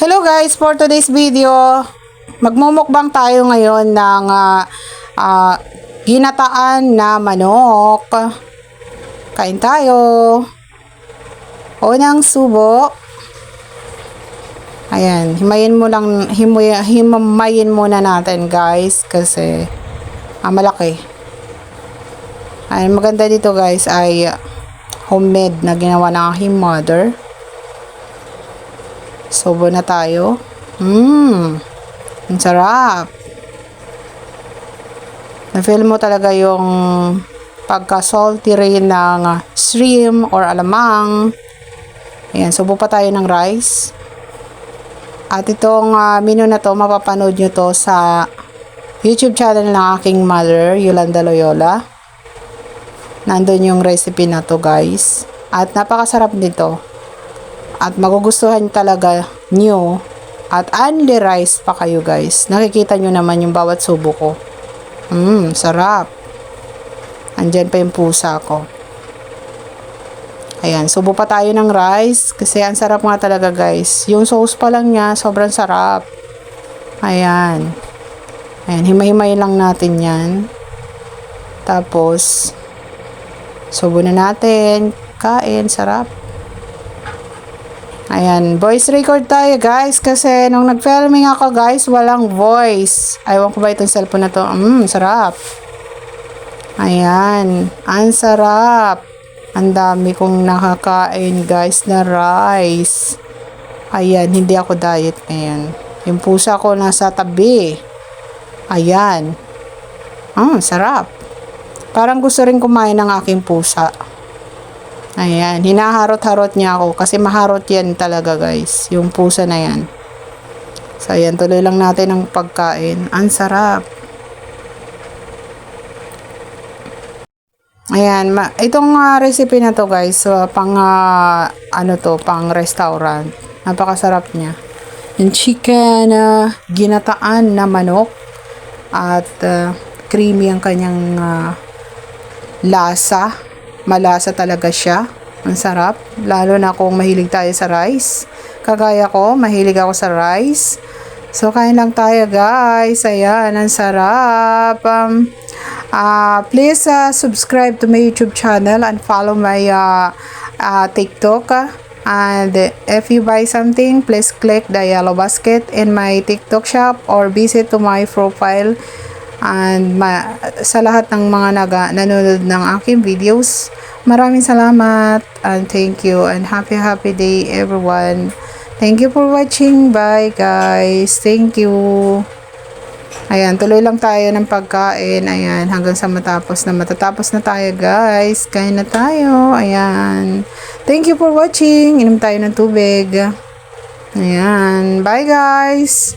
Hello guys, for today's video, magmumukbang tayo ngayon ng ginataan na manok. Kain tayo. Unang subo. Ayan, himayin muna natin guys kasi malaki. Ayan, maganda dito guys ay homemade na ginawa ng aking mother. Subo na tayo. Ang sarap. Na-feel mo talaga yung pagka-salty rin ng shrimp or alamang. Ayan, subo pa tayo ng rice. At itong menu na to, mapapanood nyo to sa YouTube channel ng aking mother, Yolanda Loyola. Nandun yung recipe na to guys. At napakasarap nito. At magugustuhan talaga nyo. At only rice pa kayo guys. Nakikita nyo naman yung bawat subo ko. Sarap. Andyan pa yung pusa ko. Ayan, subo pa tayo ng rice. Kasi ang sarap nga talaga guys. Yung sauce pa lang niya, sobrang sarap. Ayan. Ayan, himay-himay lang natin yan. Tapos, subo na natin. Kain, sarap. Ayan, voice record tayo guys kasi nung nag-filming ako guys, walang voice. Aywan ko ba itong cellphone na to? Sarap. Ayan, ang sarap. Ang dami kong nakakain guys na rice. Ayan, hindi ako diet ngayon. Yung pusa ko nasa tabi. Ayan. Sarap. Parang gusto rin kumain ng aking pusa. Ayan, hinaharot-harot niya ako kasi maharot yan talaga guys, yung pusa na yan. So ayan, tuloy lang natin ang pagkain. Ang sarap. Ayan, itong recipe na to guys, pang pang restaurant. Napakasarap niya. Yung chicken ginataan na manok at creamy ang kanyang lasa. Malasa talaga siya. Ang sarap. Lalo na kung mahilig tayo sa rice. Kagaya ko, mahilig ako sa rice. So, kain lang tayo guys. Ayan, ang sarap. Please subscribe to my YouTube channel and follow my TikTok. And if you buy something, please click the yellow basket in my TikTok shop or visit to my profile. And sa lahat ng mga nanonood ng aking videos, maraming salamat and thank you and happy day everyone. Thank you for watching. Bye guys. Thank you. Ayan, tuloy lang tayo ng pagkain. Ayan, hanggang sa matatapos na tayo guys. Kain na tayo. Ayan. Thank you for watching. Inom tayo ng tubig. Ayan. Bye guys.